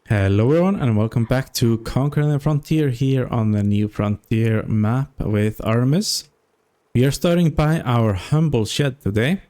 Hello everyone and welcome back to Conquering the Frontier here on the New Frontier map with Artemus. We are starting by our humble shed today,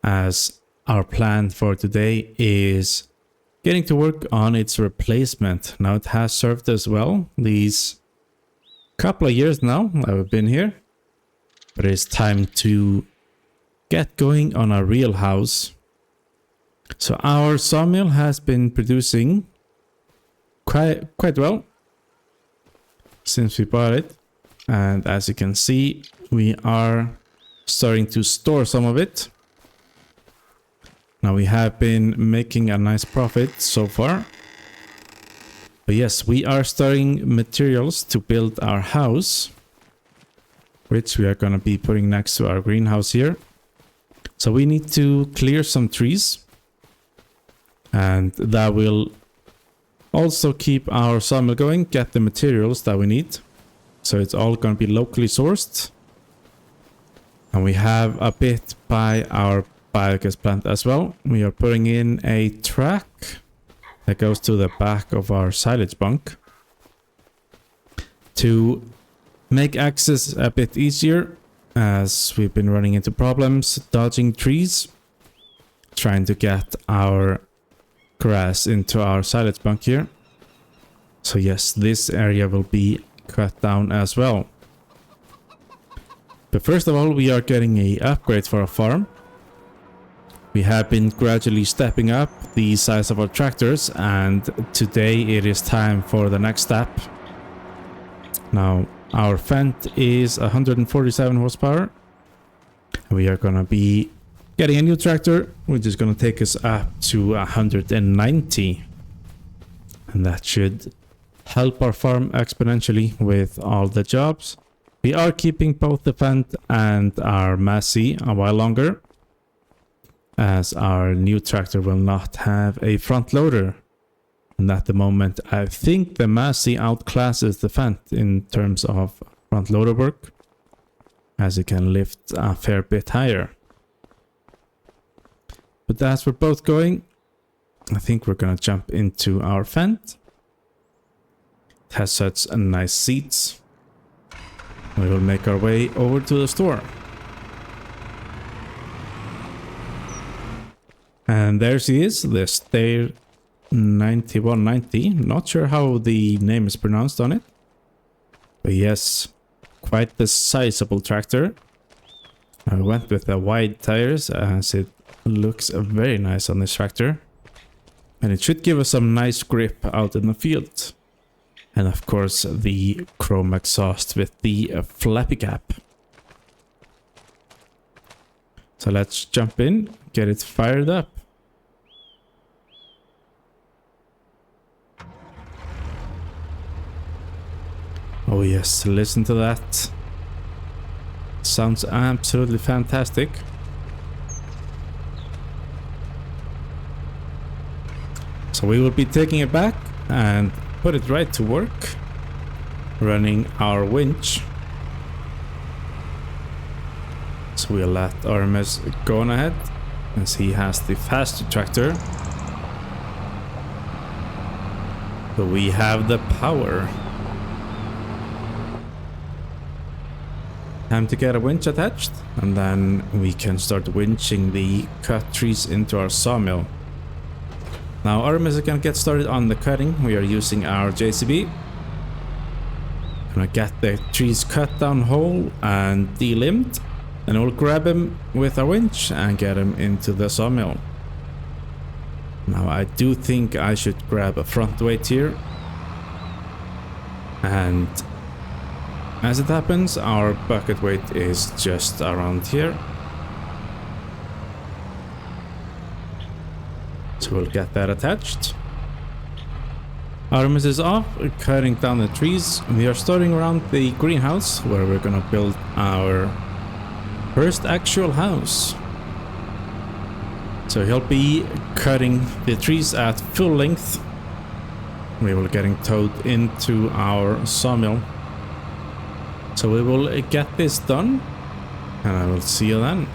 as our plan for today is getting to work on its replacement. Now it has served us well these couple of years now that we've been here, but it's time to get going on a real house. So our sawmill has been producing quite well since we bought it, and as you can see we are starting to store some of it. Now we have been making a nice profit so far, but yes, we are starting materials to build our house, which we are going to be putting next to our greenhouse here. So we need to clear some trees, and that will also keep our sawmill going, get the materials that we need. So it's all going to be locally sourced. And we have a bit by our biogas plant as well. We are putting in a track that goes to the back of our silage bunk to make access a bit easier, as we've been running into problems dodging trees, trying to get our grass into our silage bunk here. So yes, this area will be cut down as well. But first of all, we are getting a upgrade for our farm. We have been gradually stepping up the size of our tractors, and today it is time for the next step. Now our Fendt is 147 horsepower. We are gonna be getting a new tractor, which is going to take us up to 190. And that should help our farm exponentially with all the jobs. We are keeping both the Fendt and our Massey a while longer, as our new tractor will not have a front loader. And at the moment, I think the Massey outclasses the Fendt in terms of front loader work, as it can lift a fair bit higher. But as we're both going, I think we're gonna jump into our Fendt. It has such a nice seats. We will make our way over to the store. And there she is, the Stair 9190. Not sure how the name is pronounced on it, but yes, quite the sizable tractor. I went with the wide tires as it looks very nice on this tractor, and it should give us some nice grip out in the field. And of course the chrome exhaust with the flappy cap. So let's jump in, get it fired up. Oh yes, listen to that. Sounds absolutely fantastic. So we will be taking it back and put it right to work, running our winch. So we'll let Artemus go on ahead, as he has the faster tractor. But we have the power. Time to get a winch attached, and then we can start winching the cut trees into our sawmill. Now Artemus is gonna get started on the cutting. We are using our JCB. Gonna get the trees cut down whole and delimbed, and we'll grab him with our winch and get him into the sawmill. Now I do think I should grab a front weight here, and as it happens, our bucket weight is just around here. So we'll get that attached. Artemus is off, cutting down the trees. We are starting around the greenhouse, where we're gonna build our first actual house. So he'll be cutting the trees at full length. We will getting towed into our sawmill. So we will get this done, and I will see you then.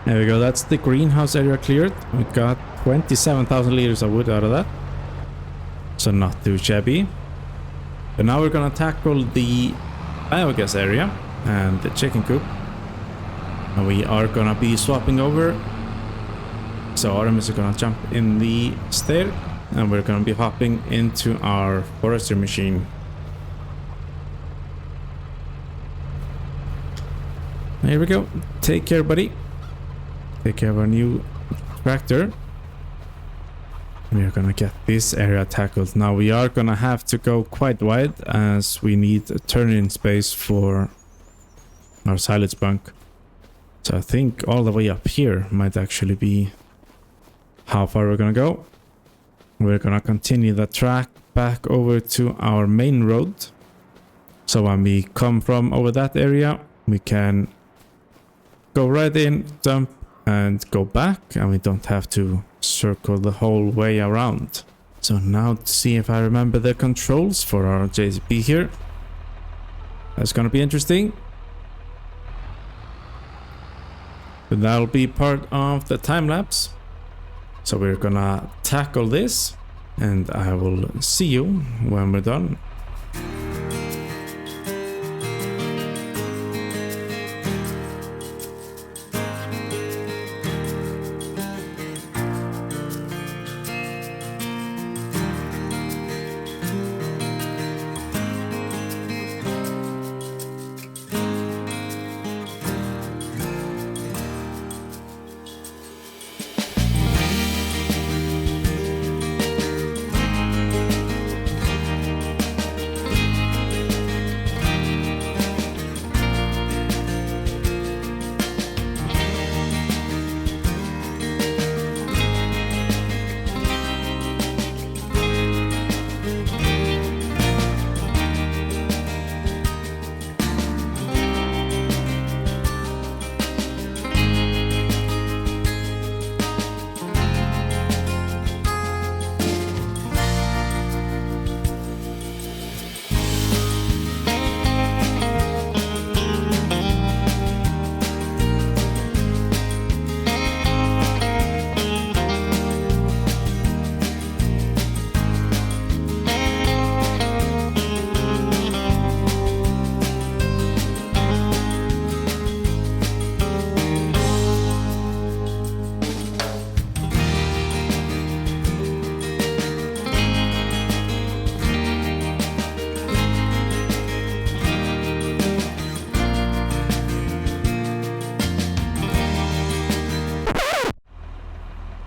There we go, that's the greenhouse area cleared. We got 27,000 liters of wood out of that. So not too shabby. But now we're gonna tackle the biogas area and the chicken coop. And we are gonna be swapping over. So Artemus is gonna jump in the stair and we're gonna be hopping into our forestry machine. Here we go. Take care, buddy. Take care of our new tractor. We are gonna get this area tackled. Now we are gonna have to go quite wide as we need a turn-in space for our silage bunk. So I think all the way up here might actually be how far we're gonna go. We're gonna continue the track back over to our main road. So when we come from over that area, we can go right in, dump, and go back, and we don't have to circle the whole way around. So now to see if I remember the controls for our JCB here. That's gonna be interesting. But that'll be part of the time lapse. So we're gonna tackle this, and I will see you when we're done.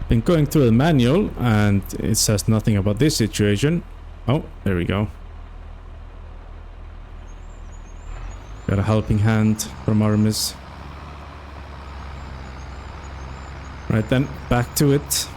Been going through the manual and it says nothing about this situation. Oh, there we go. Got a helping hand from Artemus. Right then, back to it.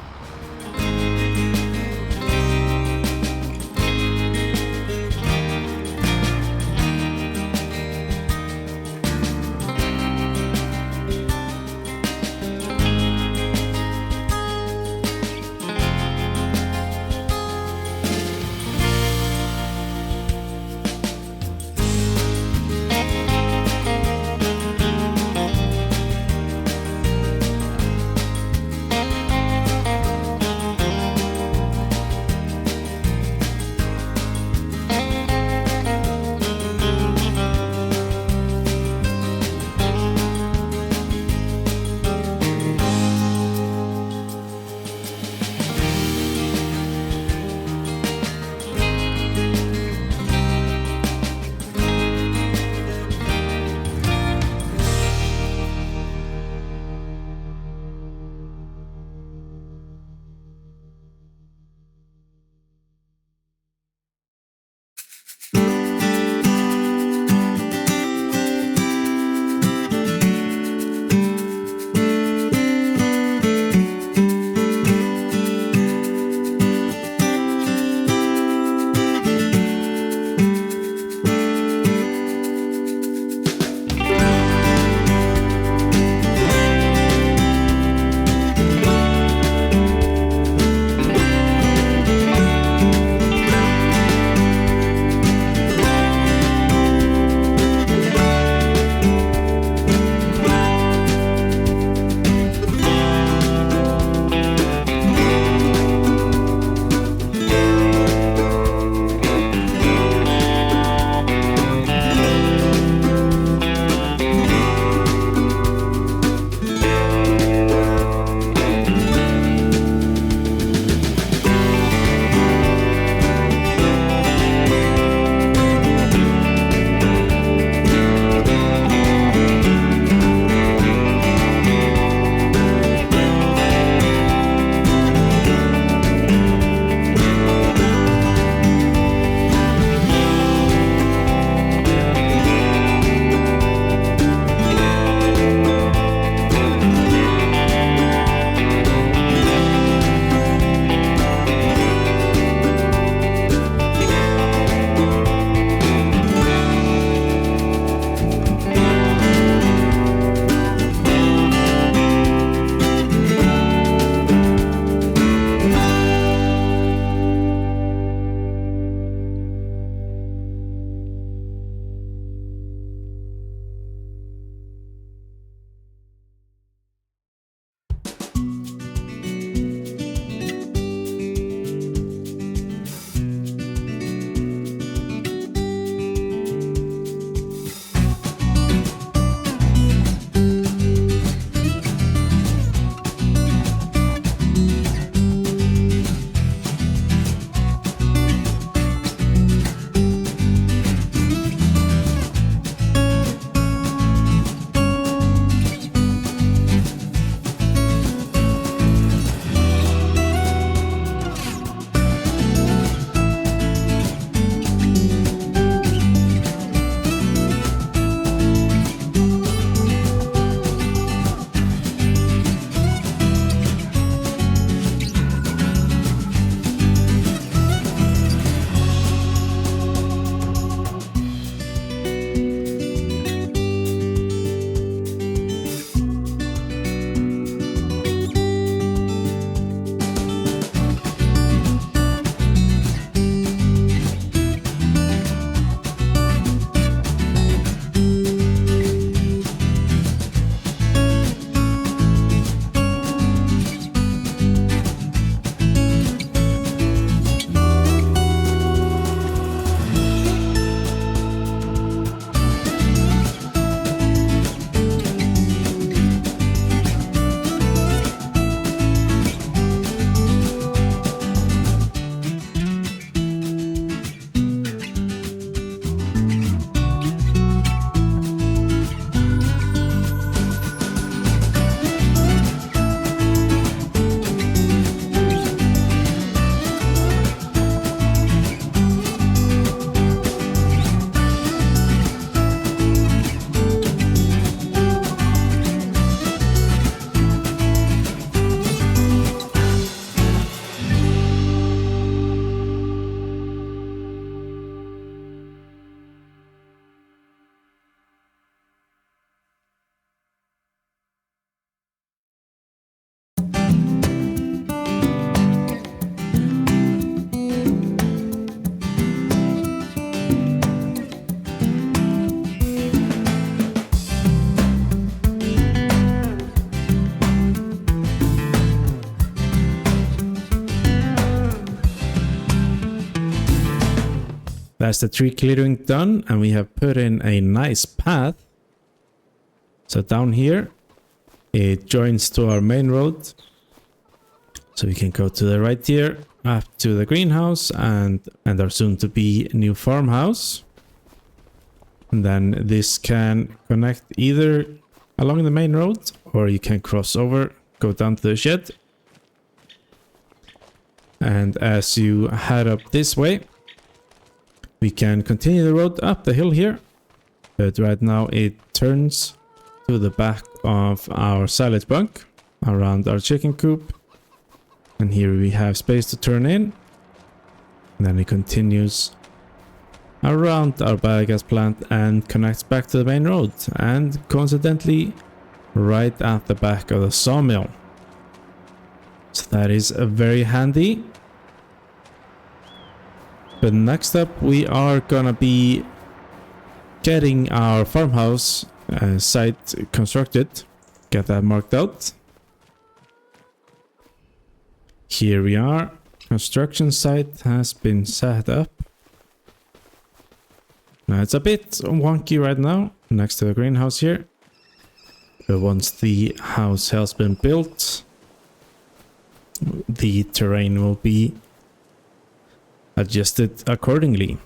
That's the tree clearing done, and we have put in a nice path. So down here, it joins to our main road. So we can go to the right here, up to the greenhouse and our soon to be new farmhouse. And then this can connect either along the main road, or you can cross over, go down to the shed. And as you head up this way, we can continue the road up the hill here. But right now it turns to the back of our silage bunk around our chicken coop. And here we have space to turn in. And then it continues around our biogas plant and connects back to the main road. And coincidentally, right at the back of the sawmill. So that is very handy. But next up, we are gonna be getting our farmhouse site constructed. Get that marked out. Here we are. Construction site has been set up. Now it's a bit wonky right now next to the greenhouse here. But once the house has been built, the terrain will be adjusted accordingly.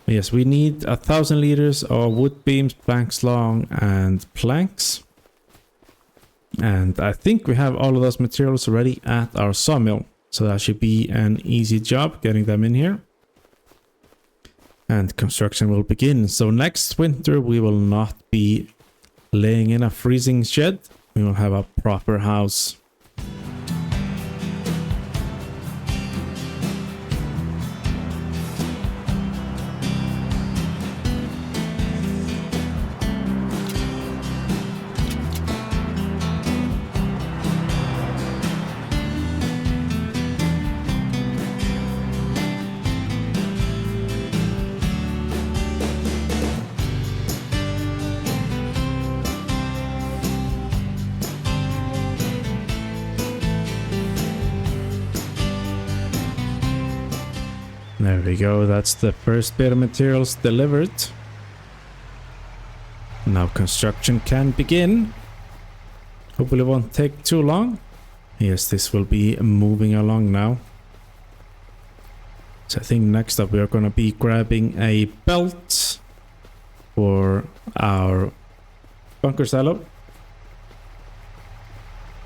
Yes, we need 1,000 liters of wood beams, planks long, and planks. And I think we have all of those materials already at our sawmill. So that should be an easy job getting them in here. And construction will begin. So next winter we will not be laying in a freezing shed. We will have a proper house. There we go, that's the first bit of materials delivered. Now construction can begin. Hopefully it won't take too long. Yes, this will be moving along now. So I think next up we are going to be grabbing a belt for our bunker silo.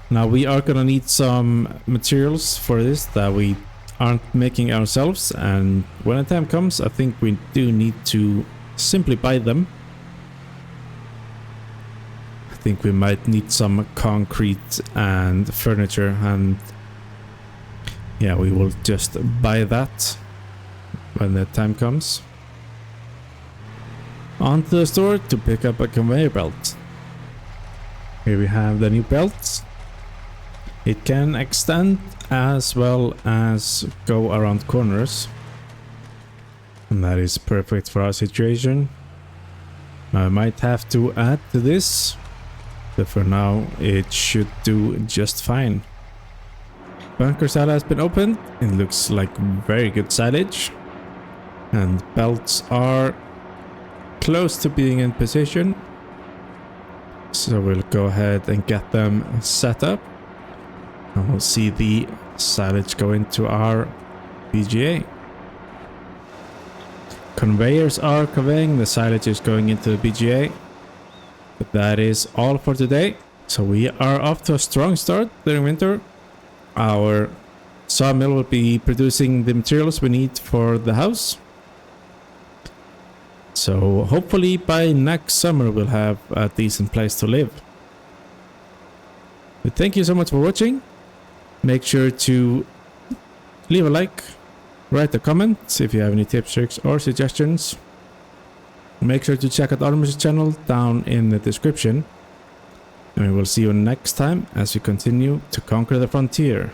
Now we are going to need some materials for this that we aren't making ourselves, and when the time comes I think we do need to simply buy them. I think we might need some concrete and furniture, and yeah, we will just buy that when the time comes. On to the store to pick up a conveyor belt. Here we have the new belt. It can extend as well as go around corners, and that is perfect for our situation. Now I might have to add to this, but for now it should do just fine. Bunker silo has been opened. It looks like very good silage, and belts are close to being in position, so we'll go ahead and get them set up. And we'll see the silage go into our BGA. Conveyors are conveying, the silage is going into the BGA. But that is all for today. So we are off to a strong start during winter. Our sawmill will be producing the materials we need for the house. So hopefully by next summer we'll have a decent place to live. But thank you so much for watching. Make sure to leave a like, write a comment if you have any tips, tricks or suggestions. Make sure to check out Artemus' channel down in the description. And we will see you next time as we continue to conquer the frontier.